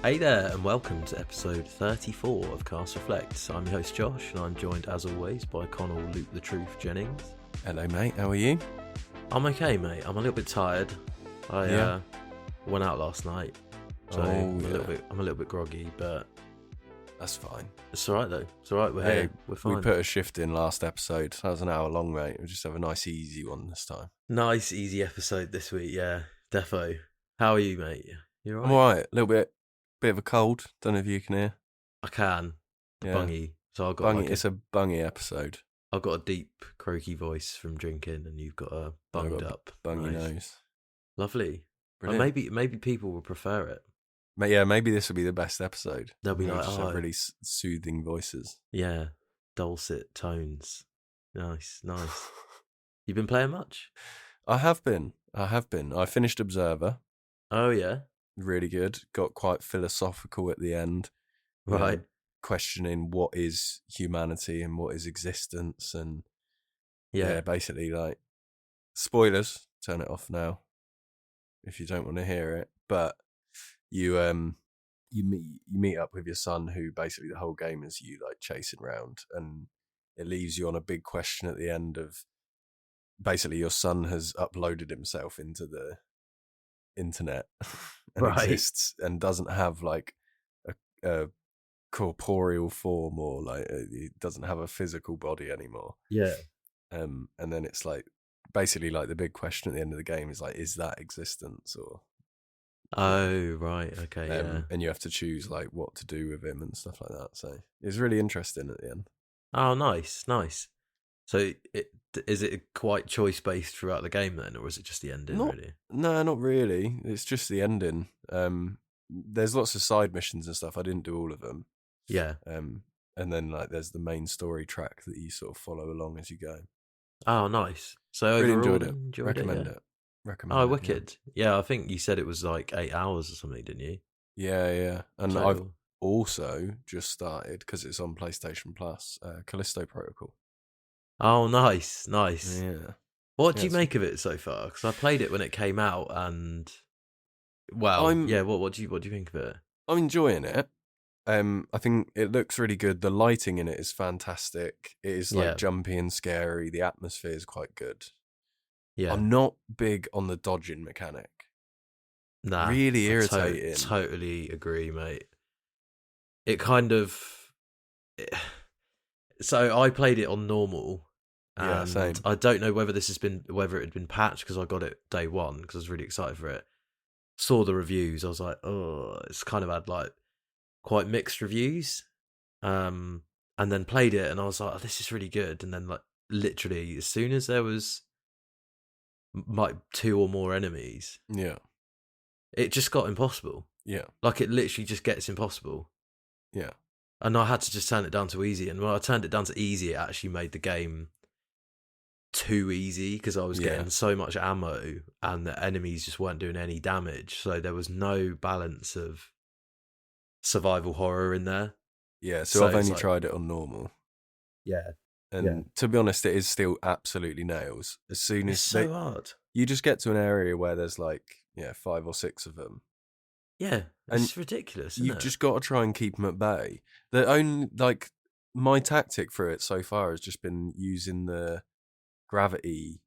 Hey there, and welcome to episode 34 of Cast Reflects. I'm your host Josh, and I'm joined as always by Connell Luke the Truth Jennings. Hello, mate. How are you? I'm okay, mate. I'm a little bit tired. I went out last night, so I'm a little bit groggy, but that's fine. It's all right though. It's all right. We're here. We're fine. We put a shift in last episode. That was an hour long, mate. We'll just have a nice, easy one this time. Nice, easy episode this week. Yeah, defo. How are you, mate? You all right? I'm all right. A little bit of a cold. Don't know if you can hear. I can. Yeah. Bungy. So I got bungy. It's a bungy episode. I've got a deep, croaky voice from drinking, and you've got a bunged up, bungy nose. Lovely. Maybe people will prefer it. Yeah, maybe this will be the best episode. They'll be like, have really soothing voices. Yeah, dulcet tones. Nice. You've been playing much? I have been. I finished Observer. Oh yeah, really good. Got quite philosophical at the end. Right. Questioning what is humanity and what is existence, and basically like spoilers. Turn it off now if you don't want to hear it. But you meet up with your son, who basically the whole game is you like chasing around, and it leaves you on a big question at the end of basically your son has uploaded himself into the internet and exists and doesn't have like a corporeal form, or like he doesn't have a physical body anymore. And then it's like basically like the big question at the end of the game is like, is that existence? Or oh right, okay. And you have to choose like what to do with him and stuff like that. So it's really interesting at the end. Oh, nice. So is it quite choice based throughout the game then, or is it just the ending? Really? No, not really. It's just the ending. There's lots of side missions and stuff. I didn't do all of them. Yeah. And then like there's the main story track that you sort of follow along as you go. Oh, nice. So really overall, enjoyed it. Recommend it. Oh, wicked. Yeah, I think you said it was like 8 hours or something, didn't you? Yeah. And I've also just started, because it's on PlayStation Plus, Callisto Protocol. Oh, nice. Yeah. What do you make of it so far? Because I played it when it came out, and what do you think of it? I'm enjoying it. I think it looks really good. The lighting in it is fantastic. It is like jumpy and scary. The atmosphere is quite good. Yeah. I'm not big on the dodging mechanic. Nah. Really irritating. Totally agree, mate. It kind of... So I played it on normal. Yeah, same. I don't know whether it had been patched, because I got it day one because I was really excited for it. Saw the reviews, I was like, oh, it's kind of had like quite mixed reviews. And then played it, and I was like, oh, this is really good. And then like literally as soon as there was like 2 or more enemies, it just got impossible. Yeah, like it literally just gets impossible. Yeah, and I had to just turn it down to easy. And when I turned it down to easy, it actually made the game too easy, because I was getting so much ammo and the enemies just weren't doing any damage, so there was no balance of survival horror in there. So I've only tried it on normal. And to be honest, it is still absolutely nails. As soon as it's so hard, you just get to an area where there's like 5 or 6 of them. It's ridiculous, isn't you've it? just got to try and keep them at bay. The only my tactic for it so far has just been using the gravity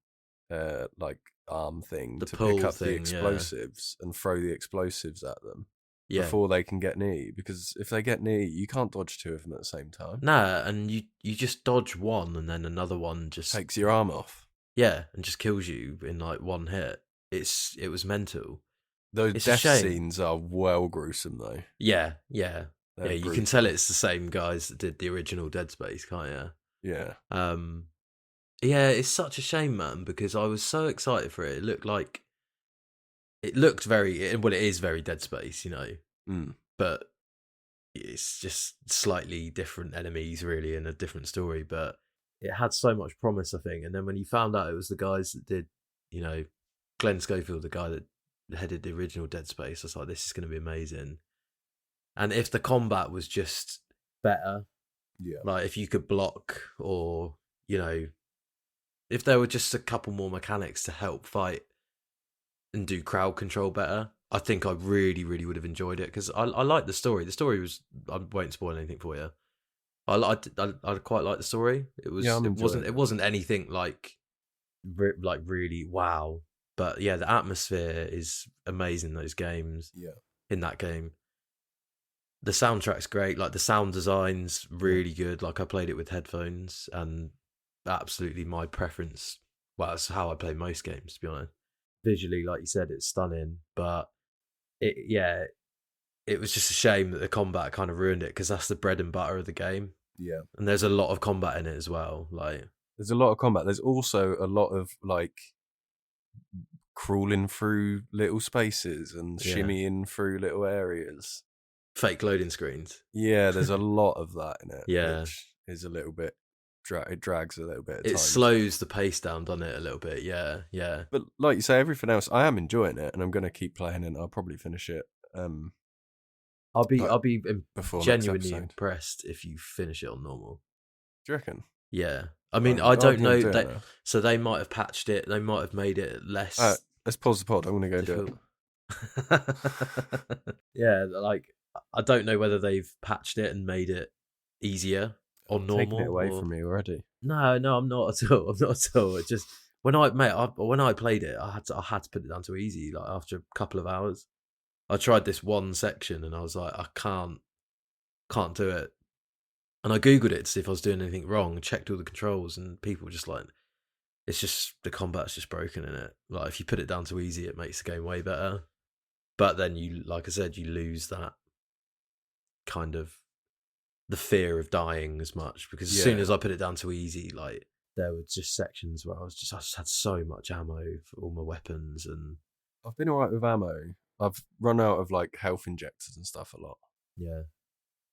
arm thing to pick up the explosives and throw the explosives at them before they can get near you, because if they get near you, you can't dodge 2 of them at the same time. Nah, and you just dodge one, and then another one just takes your arm off. And just kills you in like one hit. It was mental. Those death scenes are well gruesome though. Yeah, you can tell it's the same guys that did the original Dead Space, can't you? Yeah, it's such a shame, man, because I was so excited for it. It looked very, it is very Dead Space, but it's just slightly different enemies, really, and a different story. But it had so much promise, I think. And then when you found out it was the guys that did, Glenn Schofield, the guy that headed the original Dead Space, I was like, this is going to be amazing. And if the combat was just better, like if you could block, or if there were just a couple more mechanics to help fight and do crowd control better, I think I really, really would have enjoyed it because I like the story. The story was, I won't spoil anything for you. I quite like the story. It wasn't anything like really wow, but yeah, the atmosphere is amazing in those games. Yeah, in that game, the soundtrack's great. Like the sound design's really good. Like I played it with headphones, and absolutely my preference. Well, that's how I play most games, to be honest. Visually, like you said, it's stunning, but it was just a shame that the combat kind of ruined it because that's the bread and butter of the game. Yeah, and there's a lot of combat in it as well. Like there's a lot of combat. There's also a lot of like crawling through little spaces and shimmying through little areas. Fake loading screens. Yeah, there's a lot of that in it. Yeah, which is a little bit. It drags a little bit. It slows the pace down, doesn't it? A little bit. Yeah. But like you say, everything else, I am enjoying it, and I'm going to keep playing it. And I'll probably finish it. I'll be genuinely impressed if you finish it on normal. Do you reckon? Yeah. I mean, I don't know. So they might have patched it. They might have made it less. Let's pause the pod. I'm going to go do it. Yeah, like I don't know whether they've patched it and made it easier or normal. Taking it away from me already. No, I'm not at all. It just when I played it, I had to put it down to easy. Like after a couple of hours, I tried this one section and I was like, I can't do it. And I googled it to see if I was doing anything wrong. Checked all the controls, and people were just like, it's just the combat's just broken in it. Like if you put it down to easy, it makes the game way better. But then you, like I said, you lose that kind of the fear of dying as much because as soon as I put it down to easy, like there were just sections where I just had so much ammo for all my weapons, and I've been alright with ammo. I've run out of like health injectors and stuff a lot. Yeah,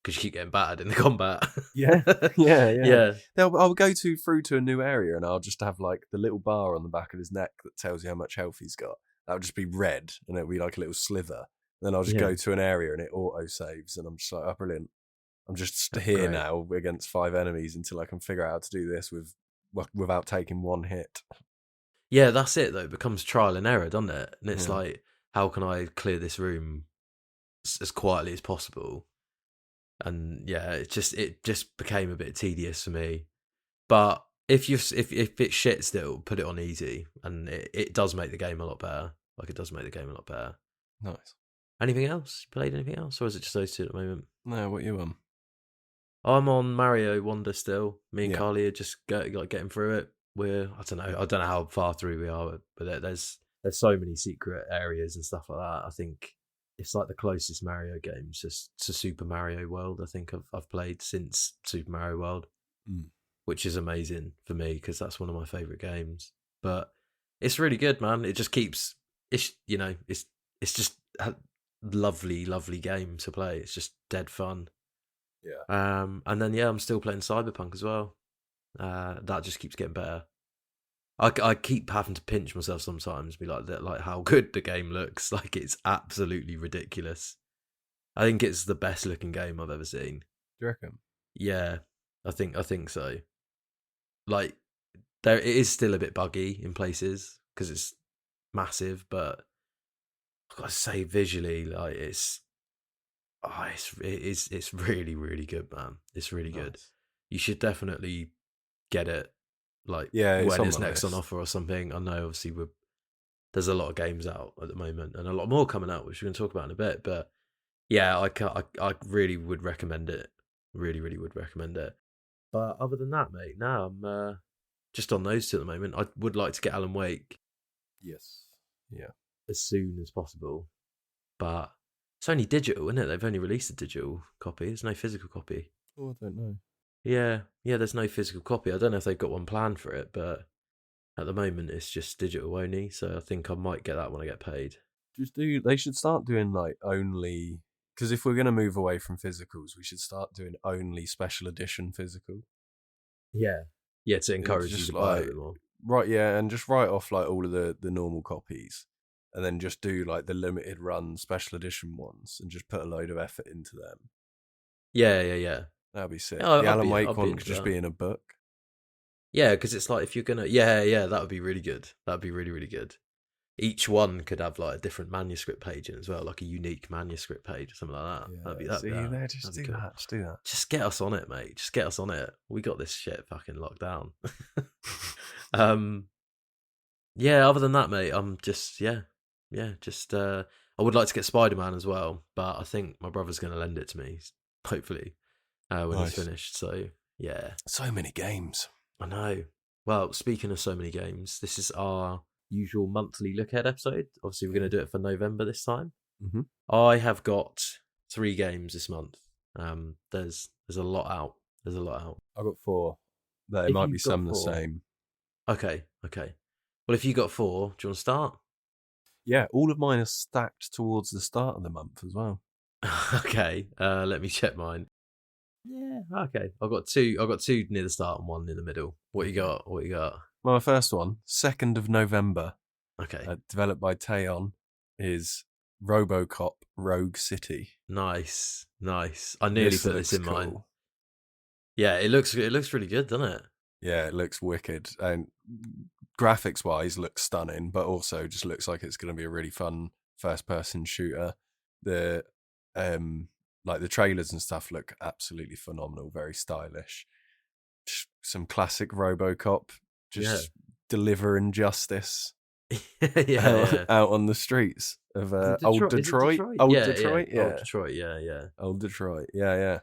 because you keep getting battered in the combat. Yeah. I'll go through to a new area and I'll just have like the little bar on the back of his neck that tells you how much health he's got. That'll just be red and it'll be like a little sliver. Then I'll just go to an area and it auto saves, and I'm just like, oh, brilliant. I'm just here now against 5 enemies until I can figure out how to do this without taking one hit. Yeah, that's it though. It becomes trial and error, doesn't it? And it's like, how can I clear this room as quietly as possible? And yeah, it just became a bit tedious for me. But if it's shit still, put it on easy, and it does make the game a lot better. Like it does make the game a lot better. Nice. Anything else? You played anything else, or is it just those two at the moment? No, what you on? I'm on Mario Wonder still. Me and Carly are just getting through it. I don't know how far through we are, but there's so many secret areas and stuff like that. I think it's like the closest Mario game to Super Mario World I think I've played since Super Mario World, which is amazing for me because that's one of my favorite games. But it's really good, man. It just keeps it's just a lovely game to play. It's just dead fun. Yeah. And then I'm still playing Cyberpunk as well. That just keeps getting better. I keep having to pinch myself sometimes, be like how good the game looks. Like it's absolutely ridiculous. I think it's the best looking game I've ever seen. Do you reckon? Yeah, I think so. Like it is still a bit buggy in places because it's massive, but I've got to say visually, like it's really, really good, man. It's really good. You should definitely get it. Like when it's next on offer or something. I know obviously there's a lot of games out at the moment and a lot more coming out, which we're going to talk about in a bit. But yeah, I really would recommend it. Really, really would recommend it. But other than that, mate, now I'm just on those two at the moment. I would like to get Alan Wake. Yes. Yeah. As soon as possible. But it's only digital, isn't it? They've only released a digital copy. There's no physical copy. Oh, I don't know. Yeah, there's no physical copy. I don't know if they've got one planned for it, but at the moment it's just digital only, so I think I might get that when I get paid. They should start doing like only, because if we're going to move away from physicals, we should start doing only special edition physical. Yeah, to encourage you to buy it more. Right, yeah, and just write off like all of the normal copies, and then just do like the limited run special edition ones, and just put a load of effort into them. Yeah. That'd be sick. The Alan Wake one could just be in a book. Yeah, because it's like if you're gonna, yeah, that would be really good. That'd be really, really good. each one could have like a different manuscript page in as well, like a unique manuscript page or something like that. Yeah. That'd be Just do that. Just do that. Just get us on it, mate. Just get us on it. We got this shit fucking locked down. Yeah. Other than that, mate, I'm just just. I would like to get Spider-Man as well, but I think my brother's going to lend it to me, hopefully, when he's finished. So yeah, so many games. I know. Well, speaking of so many games, this is our usual monthly look ahead episode. Obviously, we're going to do it for November this time. Mm-hmm. I have got 3 games this month. There's a lot out. I've got 4. There might be some the same. Okay. Well, if you got 4, do you want to start? Yeah, all of mine are stacked towards the start of the month as well. Okay, let me check mine. Yeah, okay. I've got 2 near the start and 1 in the middle. What you got? Well, my first one, 2nd of November. Okay. Developed by Teon, is RoboCop Rogue City. Nice. I nearly put this in mine. Yeah, it looks really good, doesn't it? Yeah, it looks wicked. And graphics wise looks stunning, but also just looks like it's going to be a really fun first person shooter. The like the trailers and stuff look absolutely phenomenal, very stylish. Just some classic RoboCop just delivering justice out on the streets of old Detroit. Old Detroit. Yeah,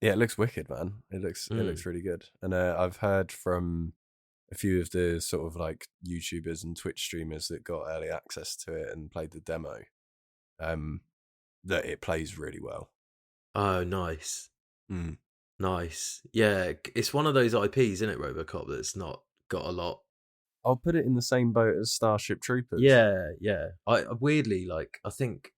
it looks wicked, man. It looks really good. And I've heard from a few of the sort of like YouTubers and Twitch streamers that got early access to it and played the demo, that it plays really well. Oh, nice. Nice. Yeah, it's one of those IPs, isn't it, RoboCop, that's not got a lot. I'll put it in the same boat as Starship Troopers. Yeah. I weirdly, like, I think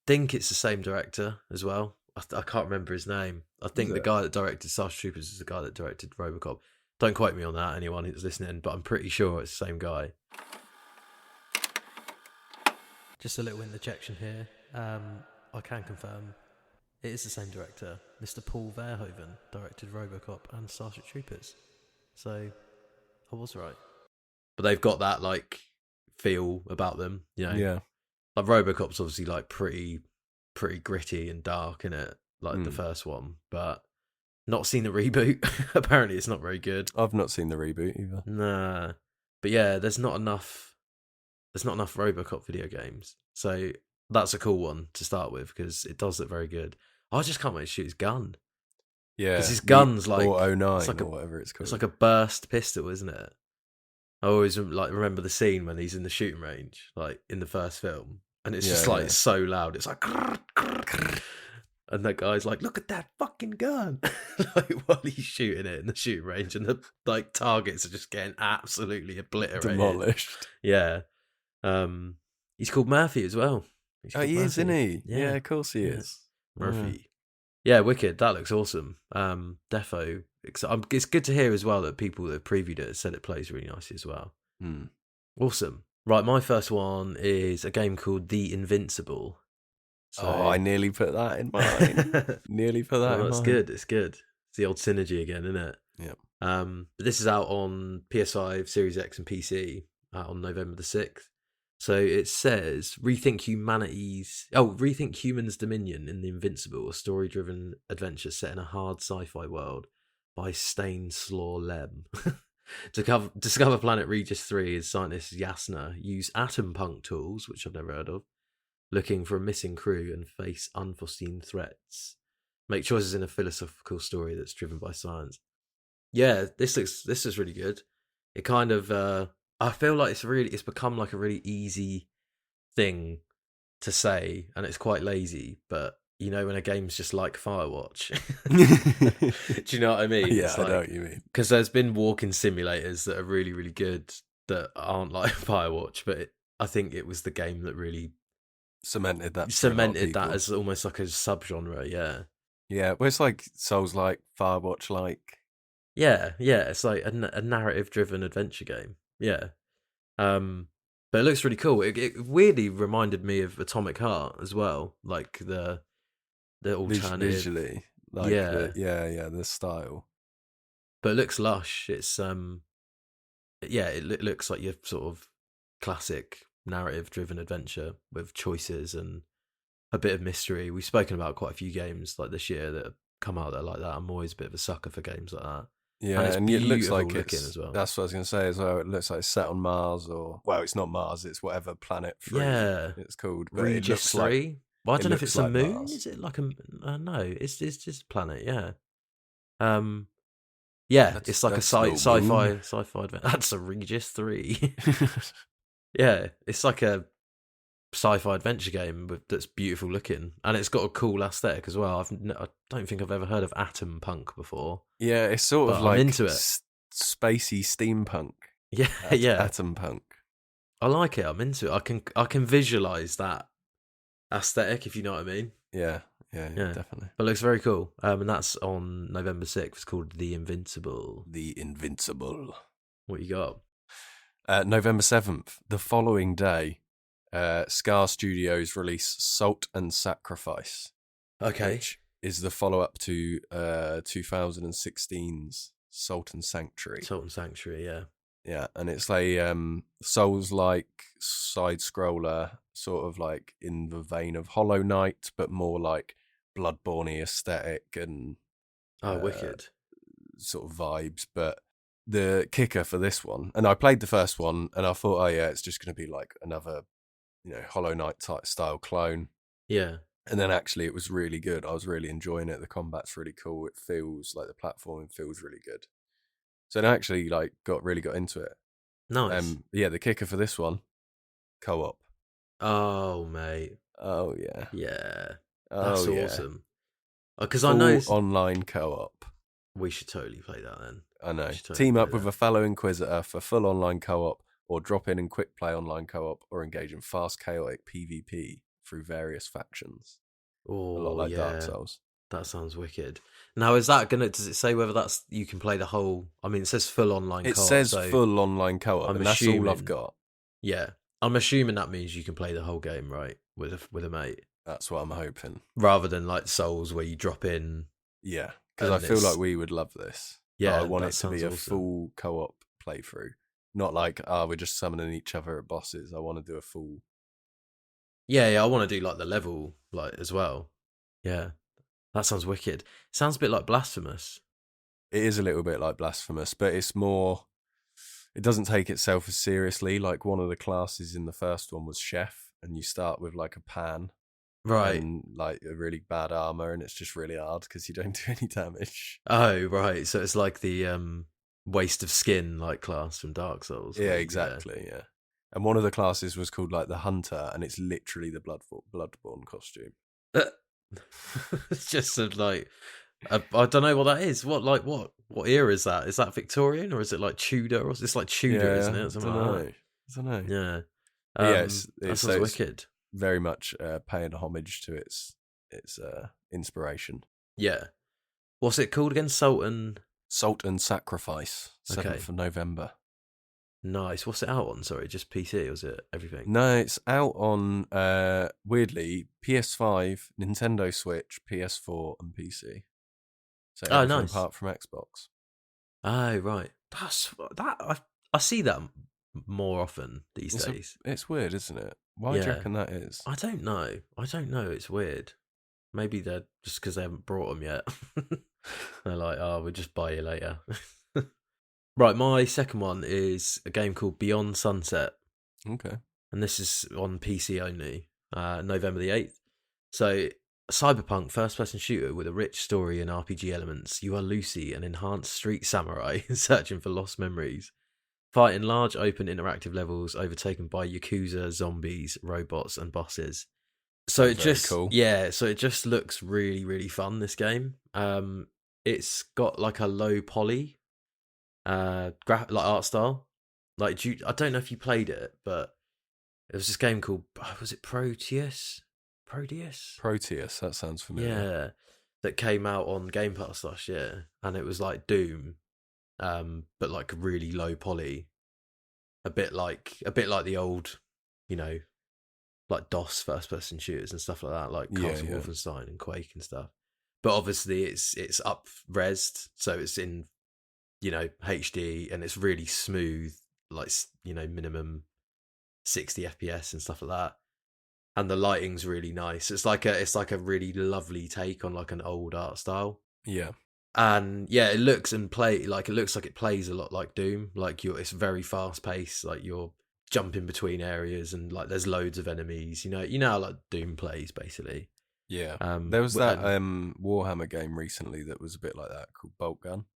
it's the same director as well. I can't remember his name. I think the guy that directed Starship Troopers is the guy that directed RoboCop. Don't quote me on that, anyone who's listening, but I'm pretty sure it's the same guy. Just a little interjection here. I can confirm it is the same director. Mr. Paul Verhoeven directed RoboCop and Starship Troopers. So I was right. But they've got that like feel about them, you know. Yeah. Like RoboCop's obviously like pretty gritty and dark in it, like the first one, but not seen the reboot. Apparently it's not very good. I've not seen the reboot either. Nah. But yeah, there's not enough RoboCop video games. So that's a cool one to start with because it does look very good. I just can't wait to shoot his gun. Yeah. Because his gun's like... Or 09 or whatever it's called. It's like a burst pistol, isn't it? I always like remember the scene when he's in the shooting range, like in the first film. And it's just like so loud. It's like... And that guy's like, look at that fucking gun. Like while he's shooting it in the shooting range and the like targets are just getting absolutely obliterated. Demolished. Yeah. He's called Murphy as well. He is, isn't he? Yeah, of course he is. Murphy. Yeah, wicked. That looks awesome. Defo. It's good to hear as well that people that have previewed it said it plays really nicely as well. Awesome. Right, my first one is a game called The Invincible. So, I nearly put that in mine. It's good. It's good. It's the old Synergy again, isn't it? Yeah. This is out on PS5, Series X, and PC on November the 6th. So it says rethink humans' dominion in The Invincible, a story-driven adventure set in a hard sci-fi world by Stanislaw Lem. To discover planet Regis 3, as scientist Yasna use atom punk tools, which I've never heard of, looking for a missing crew and face unforeseen threats. Make choices in a philosophical story that's driven by science. Yeah, this is really good. It kind of I feel like it's become like a really easy thing to say, and it's quite lazy, but you know when a game's just like Firewatch. Do you know what I mean? Yeah, I know what you mean. Because there's been walking simulators that are really, really good that aren't like Firewatch, but I think it was the game that really cemented that as almost like a subgenre. Yeah, well, it's like Souls-like, Firewatch-like. Yeah, it's like a narrative-driven adventure game. Yeah, but it looks really cool. It weirdly reminded me of Atomic Heart as well, like the alternative visually, like the style. But it looks lush. It's it looks like you're sort of classic narrative-driven adventure with choices and a bit of mystery. We've spoken about quite a few games like this year that have come out that are like that. I'm always a bit of a sucker for games like that. Yeah, and it looks like it's as well. That's what I was going to say as well. It looks like it's set on Mars, or well, it's not Mars. It's whatever planet 3 it's called. But Regis 3. Like, well, I don't know if it's like a moon. Mars. Is it like a? No, it's just a planet. Yeah. Yeah, it's like a sci-fi adventure. That's a Regis 3. Yeah, it's like a sci-fi adventure game that's beautiful looking, and it's got a cool aesthetic as well. I don't think I've ever heard of Atom Punk before. Yeah, it's sort of like I'm into it. Spacey steampunk. Yeah, yeah. Atom Punk. I like it. I'm into it. I can visualize that aesthetic, if you know what I mean. Yeah, definitely. But it looks very cool. And that's on November 6th. It's called The Invincible. The Invincible. What you got? November 7th, the following day, Scar Studios release Salt and Sacrifice. Okay. Which is the follow-up to 2016's Salt and Sanctuary. Salt and Sanctuary, yeah. Yeah, and it's like Souls-like side-scroller, sort of like in the vein of Hollow Knight, but more like Bloodborne-y aesthetic and wicked sort of vibes. But the kicker for this one, and I played the first one, and I thought, oh yeah, it's just going to be like another, Hollow Knight type style clone. Yeah. And then actually it was really good. I was really enjoying it. The combat's really cool. It feels like the platforming feels really good. So I actually got into it. Nice. Yeah, the kicker for this one, co-op. Oh, mate. Oh, yeah. Yeah. That's awesome. Because I know online co-op. We should totally play that then. I know. Team up with a fellow Inquisitor for full online co-op, or drop in and quick play online co-op, or engage in fast chaotic PvP through various factions. Oh, a lot like Dark Souls. That sounds wicked. Now, does it say whether you can play the whole? I mean, it says full online co-op. It says full online co-op, and that's all I've got. Yeah. I'm assuming that means you can play the whole game, right? With a mate. That's what I'm hoping. Rather than like Souls where you drop in. Yeah, because I feel like we would love this. Yeah, I want it to be a full co-op playthrough. Not like, we're just summoning each other at bosses. I want to do a full... Yeah, I want to do like the level as well. Yeah. That sounds wicked. Sounds a bit like Blasphemous. It is a little bit like Blasphemous, but it's more... It doesn't take itself as seriously. Like one of the classes in the first one was Chef, and you start with like a pan. Right. And like a really bad armor, and it's just really hard because you don't do any damage. Oh, right. So it's like the Waste of Skin class from Dark Souls. Yeah, exactly. Yeah. And one of the classes was called like the Hunter, and it's literally the Bloodborne costume. It's just I don't know what that is. What era is that? Is that Victorian or is it like Tudor? Or it's like Tudor, isn't it? I don't know. Yeah. That sounds wicked. Very much paying homage to its inspiration. Yeah. What's it called again? Salt and Sacrifice. 7th of November. Nice. What's it out on? Sorry, just PC or is it everything? No, it's out on weirdly PS5, Nintendo Switch, PS4, and PC. So everything apart from Xbox. Oh, right. I see that more often these days. It's weird, isn't it? Why do you reckon that is? I don't know. It's weird. Maybe they're just because they haven't brought them yet. They're like, we'll just buy you later. Right, my second one is a game called Beyond Sunset. Okay. And this is on PC only, November the 8th. So, cyberpunk first-person shooter with a rich story and RPG elements. You are Lucy, an enhanced street samurai searching for lost memories. Fight in large, open, interactive levels overtaken by Yakuza, zombies, robots, and bosses. So it just cool. Yeah, so it just looks really, really fun, this game. It's got like a low poly art style. I don't know if you played it, but it was this game called, was it Proteus? Proteus, that sounds familiar. Yeah, that came out on Game Pass last year, and it was like Doom, but like really low poly, a bit like the old, like DOS first person shooters and stuff like that, like Castle Wolfenstein and Quake and stuff. But obviously it's up resed, so it's in HD, and it's really smooth, like minimum 60 FPS and stuff like that. And the lighting's really nice. It's like a really lovely take on like an old art style. Yeah. And yeah, it looks like it plays a lot like Doom. Like it's very fast paced. Like you're jumping between areas and like there's loads of enemies. You know how like Doom plays basically. Yeah. There was that Warhammer game recently that was a bit like that called Bolt Gun.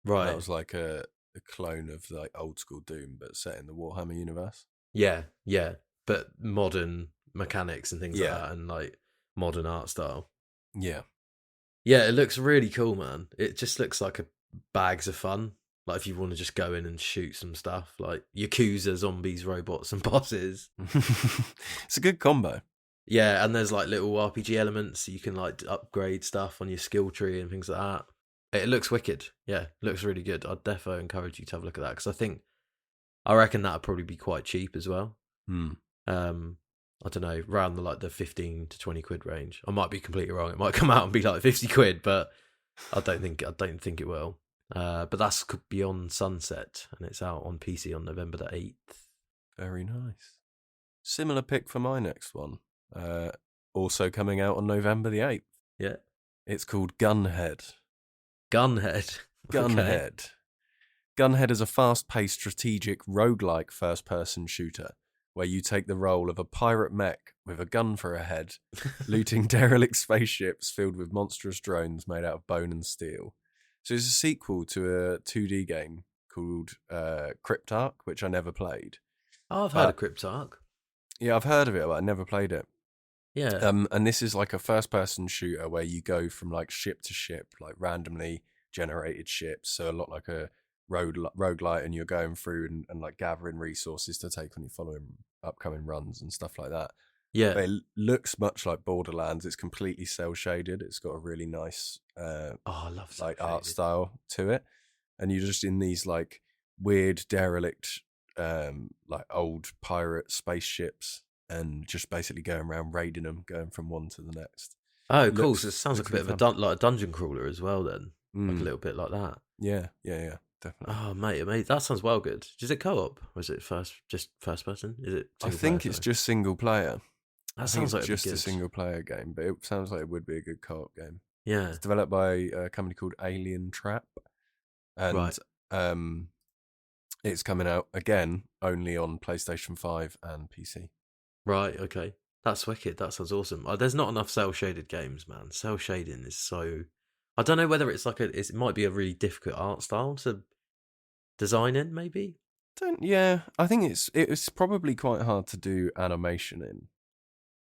Right. That was like a clone of like old school Doom, but set in the Warhammer universe. Yeah, yeah, but modern mechanics and things like that, and like modern art style. Yeah. Yeah, it looks really cool, man. It just looks like bags of fun. Like if you want to just go in and shoot some stuff, like Yakuza, zombies, robots, and bosses. It's a good combo. Yeah, and there's like little RPG elements, so you can like upgrade stuff on your skill tree and things like that. It looks wicked. Yeah, it looks really good. I'd defo encourage you to have a look at that because I reckon that'd probably be quite cheap as well. I don't know, around the 15 to 20 quid range. I might be completely wrong. It might come out and be like 50 quid, but I don't think it will. But that's Beyond Sunset, and it's out on PC on November the 8th. Very nice. Similar pick for my next one. Also coming out on November the 8th. Yeah. It's called Gunhead. Gunhead. Gunhead. Okay. Gunhead is a fast-paced strategic roguelike first-person shooter where you take the role of a pirate mech with a gun for a head, looting derelict spaceships filled with monstrous drones made out of bone and steel. So it's a sequel to a 2D game called Cryptark, which I never played. Oh, I've heard of Cryptark. Yeah, I've heard of it, but I never played it. Yeah. And this is like a first-person shooter where you go from like ship to ship, like randomly generated ships. So a lot like a roguelite, and you're going through and like gathering resources to take on your following upcoming runs and stuff like that. Yeah. But it looks much like Borderlands. It's completely cel shaded. It's got a really nice I love like art style to it. And you're just in these like weird derelict like old pirate spaceships and just basically going around raiding them, going from one to the next. Oh, cool. So it sounds like a bit of a dungeon crawler as well then. Like a little bit like that. Yeah, definitely. Oh, mate, that sounds well good. Is it co-op? Or is it just first person? Is it? I think it's just single player. That sounds like just a single player game, but it sounds like it would be a good co-op game. Yeah, it's developed by a company called Alien Trap, and it's coming out again only on PlayStation 5 and PC. Right. Okay, that's wicked. That sounds awesome. There's not enough cel shaded games, man. Cel shading is so. I don't know whether it's like it might be a really difficult art style to design in, maybe. I think it's probably quite hard to do animation in.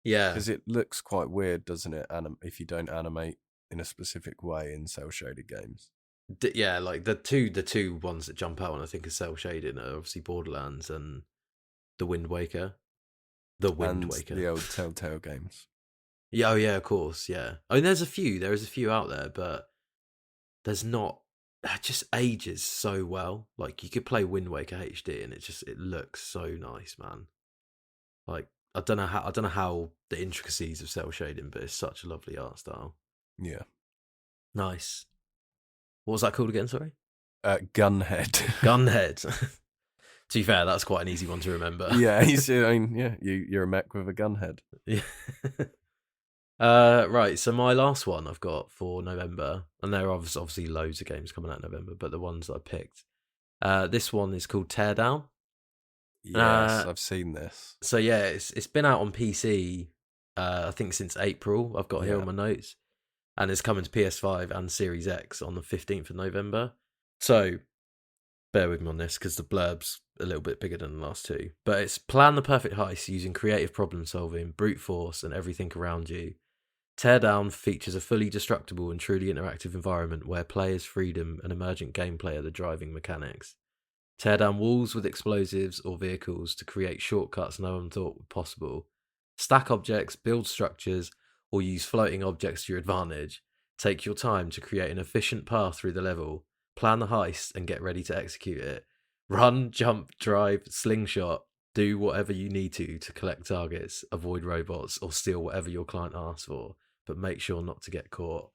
Yeah, because it looks quite weird, doesn't it? If you don't animate in a specific way in cel shaded games. Yeah, like the two ones that jump out when I think of cel shading are obviously Borderlands and the Wind Waker. The old Telltale games. Yeah, of course, yeah. I mean, there is a few out there, but there's not. That just ages so well. Like you could play Wind Waker HD, and it looks so nice, man. Like I don't know how the intricacies of cel shading, but it's such a lovely art style. Yeah, nice. What was that called again? Sorry, Gunhead. Gunhead. To be fair, that's quite an easy one to remember. Yeah, you're a mech with a gun head. Yeah. Right, so my last one I've got for November, and there are obviously loads of games coming out in November, but the ones that I picked, this one is called Teardown. Yes, I've seen this. So yeah, it's been out on PC, I think since April. I've got here on my notes, and it's coming to PS5 and Series X on the 15th of November. So bear with me on this because the blurb's a little bit bigger than the last two, but it's plan the perfect heist using creative problem solving, brute force, and everything around you. Teardown features a fully destructible and truly interactive environment where players' freedom and emergent gameplay are the driving mechanics. Tear down walls with explosives or vehicles to create shortcuts no one thought were possible. Stack objects, build structures, or use floating objects to your advantage. Take your time to create an efficient path through the level. Plan the heist and get ready to execute it. Run, jump, drive, slingshot. Do whatever you need to collect targets, avoid robots, or steal whatever your client asks for. But make sure not to get caught.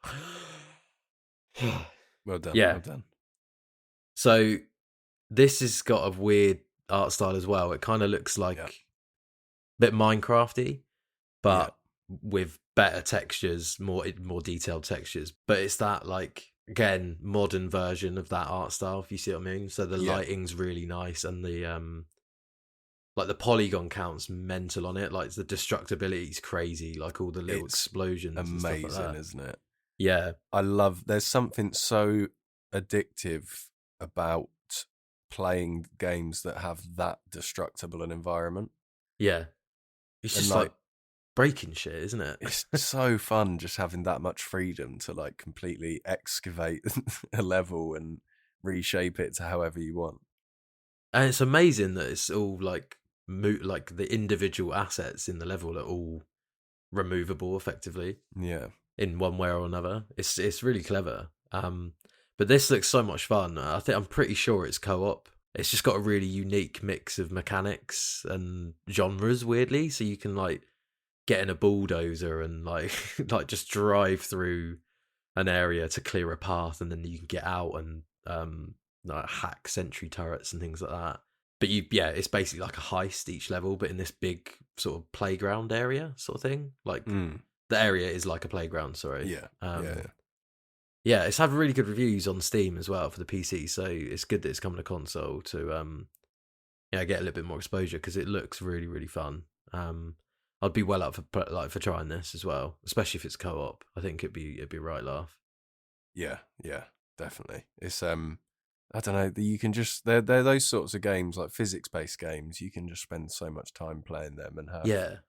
Well done. Yeah. Well done. So this has got a weird art style as well. It kind of looks like bit Minecrafty, but with better textures, more detailed textures. But it's that, like, again, modern version of that art style, if you see what I mean. So the lighting's really nice, and the like the polygon count's mental on it. Like the destructibility's crazy. Like all the little explosions, amazing, and stuff like that. Isn't it? Yeah, there's something so addictive about playing games that have that destructible an environment. Yeah, it's just like breaking shit, isn't it? It's so fun just having that much freedom to like completely excavate a level and reshape it to however you want. And it's amazing that it's all like the individual assets in the level are all removable effectively. Yeah. In one way or another. It's really clever. But this looks so much fun. I'm pretty sure it's co-op. It's just got a really unique mix of mechanics and genres, weirdly. So you can like get in a bulldozer and like like just drive through an area to clear a path, and then you can get out and like hack sentry turrets and things like that. But it's basically like a heist each level, but in this big sort of playground area sort of thing. Like the area is like a playground, sorry. Yeah. Yeah, it's had really good reviews on Steam as well for the PC, so it's good that it's coming to console to get a little bit more exposure, because it looks really, really fun. I'd be well up for trying this as well, especially if it's co-op. I think it'd be a right laugh. Yeah, definitely. It's I don't know, you can just they're those sorts of games, like physics-based games. You can just spend so much time playing them and have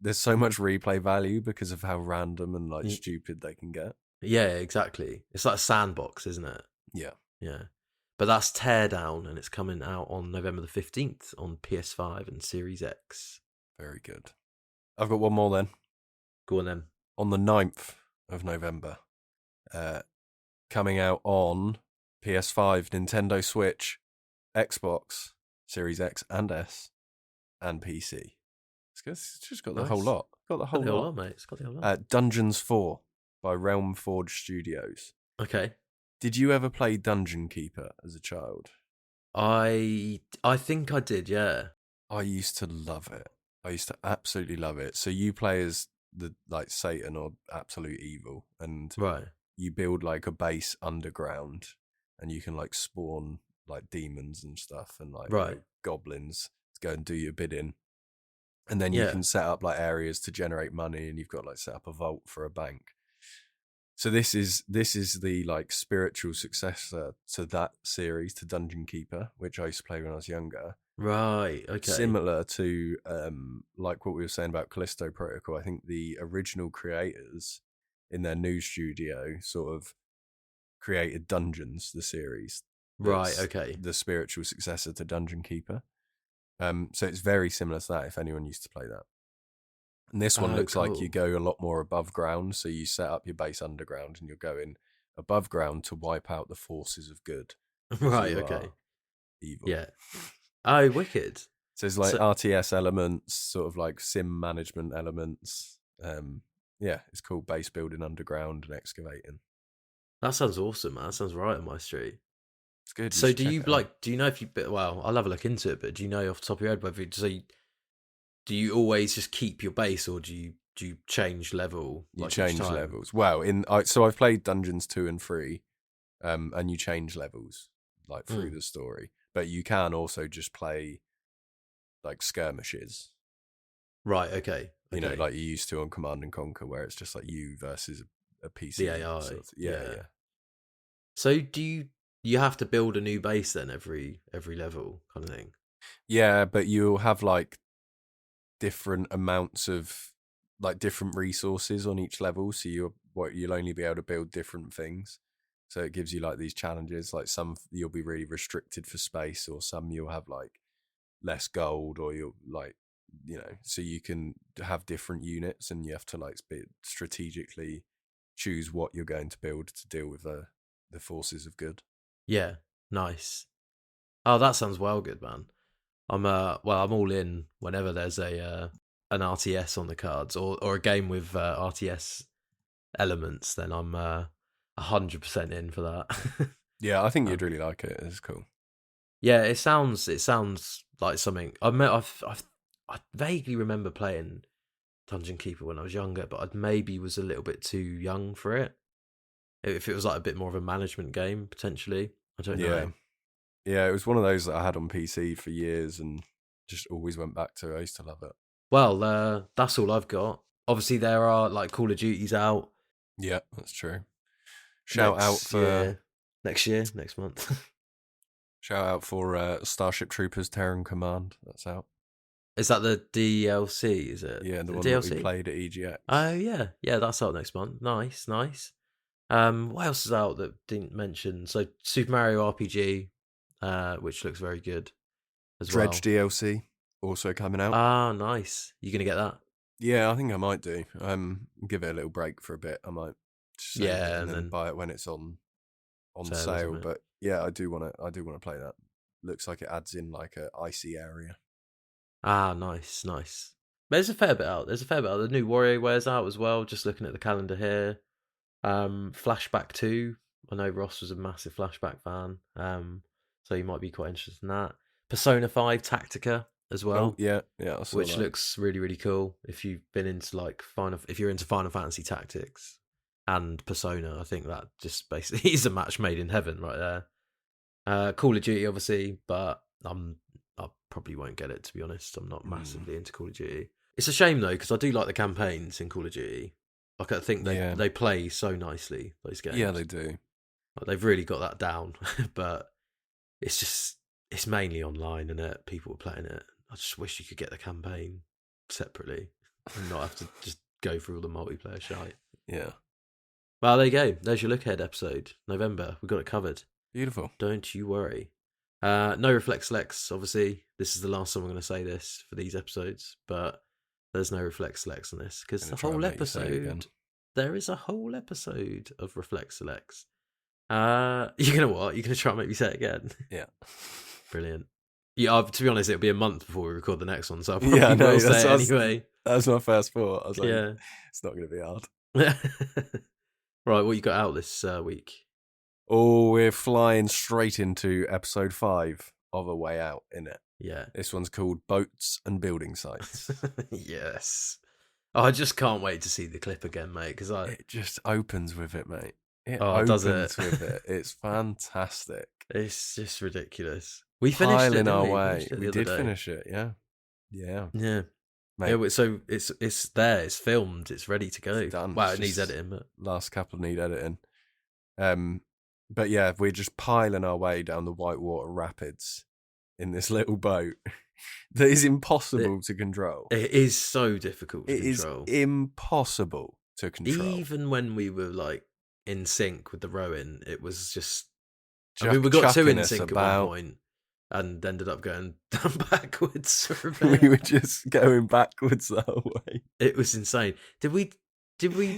there's so much replay value because of how random and like stupid they can get. Yeah, exactly. It's like a sandbox, isn't it? Yeah. But that's Teardown, and it's coming out on November the 15th on PS5 and Series X. Very good. I've got one more then. Go on then. On the 9th of November, coming out on PS5, Nintendo Switch, Xbox, Series X and S, and PC. It's just got the whole lot. Got the whole lot, mate. It's got the whole lot. Dungeons 4 by Realm Forge Studios. Okay. Did you ever play Dungeon Keeper as a child? I think I did, yeah. I used to love it. I used to absolutely love it. So you play as the like Satan or absolute evil, and you build like a base underground, and you can like spawn like demons and stuff, and like goblins to go and do your bidding. And then you can set up like areas to generate money, and you've got like set up a vault for a bank. So this is the like spiritual successor to that series, to Dungeon Keeper, which I used to play when I was younger. Right, okay. Similar to like what we were saying about Callisto Protocol, I think the original creators in their new studio sort of created Dungeons, the series. Right, okay. The spiritual successor to Dungeon Keeper. So it's very similar to that, if anyone used to play that. And this one looks like you go a lot more above ground, so you set up your base underground and you're going above ground to wipe out the forces of good. Right, okay. Evil. Yeah. Oh, wicked. So there's like RTS elements, sort of like sim management elements. It's called base building underground and excavating. That sounds awesome, man. That sounds right on my street. It's good. So do you know if you, well, I'll have a look into it, but do you know off the top of your head whether do you always just keep your base, or do you change level? You change levels. Well, so I've played Dungeons 2 and 3, and you change levels like through the story, but you can also just play like skirmishes. Right. Okay. You know, like you used to on Command and Conquer, where it's just like you versus a PC. The AI. Sort of, yeah. So do you have to build a new base then every level kind of thing? Yeah, but you'll have like different amounts of like different resources on each level, so you'll only be able to build different things. So it gives you like these challenges, like some you'll be really restricted for space, or some you'll have like less gold, or you'll like, you know, so you can have different units, and you have to like strategically choose what you're going to build to deal with the forces of good. Yeah, nice. Oh, that sounds well good, man. I'm all in whenever there's an RTS on the cards, or a game with RTS elements. Then I'm 100% in for that. Yeah, I think you'd really like it. It's cool. Yeah, it sounds like something. I I vaguely remember playing Dungeon Keeper when I was younger, but I maybe was a little bit too young for it. If it was like a bit more of a management game, potentially. I don't know. Yeah, it was one of those that I had on PC for years and just always went back to. I used to love it. Well, that's all I've got. Obviously, there are like Call of Duty's out. Yeah, that's true. Shout out for next month. Shout out for Starship Troopers Terran Command. That's out. Is that the DLC? Is it? Yeah, the one DLC? That we played at EGX. Oh yeah, that's out next month. Nice. What else is out that didn't mention? So Super Mario RPG, which looks very good as well. Dredge DLC also coming out. Ah, nice. You gonna get that? Yeah, I think I might do. Give it a little break for a bit. I might and then buy it when it's on sale. But yeah, I do want to play that. Looks like it adds in like a icy area. Ah, nice. There's a fair bit out. The new WarioWare's out as well. Just looking at the calendar here. Flashback 2. I know Ross was a massive Flashback fan. So you might be quite interested in that. Persona 5 Tactica as well. Oh, yeah. Which looks really, really cool. If you've been into if you're into Final Fantasy Tactics and Persona, I think that just basically is a match made in heaven right there. Call of Duty, obviously, but I probably won't get it, to be honest. I'm not massively into Call of Duty. It's a shame though, because I do like the campaigns in Call of Duty. Like, I think they play so nicely, those games. Yeah, they do. Like, they've really got that down. But it's mainly online, and people are playing it. I just wish you could get the campaign separately and not have to just go through all the multiplayer shite. Yeah. Well, there you go. There's your Look Ahead episode. November. We got it covered. Beautiful. Don't you worry. No Reflect Selects, obviously. This is the last time I'm going to say this for these episodes, but there's no Reflect Selects on this because the whole episode, there is a whole episode of Reflect Selects. You're going to what? You're going to try and make me say it again? Yeah. Brilliant. Yeah, to be honest, it'll be a month before we record the next one, so I'll probably will say it anyway. That was my first thought. I was like, it's not going to be hard. Right, what you got out this week? Oh, we're flying straight into episode 5 of A Way Out, innit? Yeah. This one's called Boats and Building Sites. Yes. Oh, I just can't wait to see the clip again, mate, because It just opens with it, mate. It opens with it. It's fantastic. It's just ridiculous. We finished it, our way. We did finish it, yeah. Yeah. Mate. Yeah, so it's there, it's filmed, it's ready to go. It's done. Wow, it needs editing, but last couple need editing. But yeah, we're just piling our way down the Whitewater Rapids in this little boat that is impossible to control. It is so difficult to control. It is impossible to control. Even when we were like in sync with the rowing, it was just. I mean, we got 2 in sync at one point and ended up going down backwards for a bit. We were just going backwards the whole way. It was insane. Did we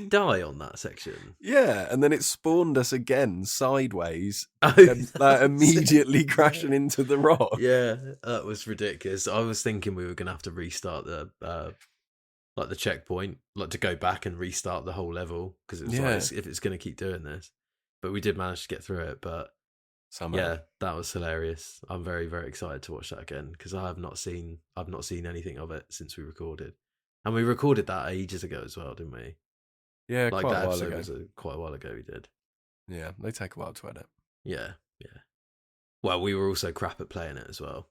die on that section? Yeah, and then it spawned us again sideways, and immediately crashing into the rock. Yeah, that was ridiculous. I was thinking we were going to have to restart the checkpoint, like to go back and restart the whole level, because it was like, if it's going to keep doing this. But we did manage to get through it, but somehow. Yeah, that was hilarious. I'm very, very excited to watch that again, because I've not seen anything of it since we recorded. And we recorded that ages ago as well, didn't we? Yeah, like quite that a while episode ago. was quite a while ago we did. Yeah, they take a while to edit. Yeah. Well, we were also crap at playing it as well.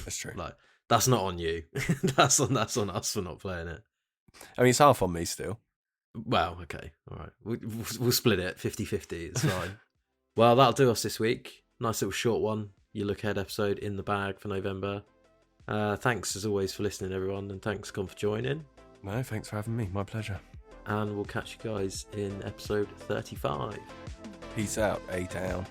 That's true. Like, that's not on you. that's on us for not playing it. I mean, it's half on me still. Well, okay. All right. We'll split it 50-50. It's fine. Well, that'll do us this week. Nice little short one. Your Look Ahead episode in the bag for November. Thanks as always for listening, everyone, and thanks, Con, for joining. No, thanks for having me. My pleasure. And we'll catch you guys in episode 35. Peace out, A-Town.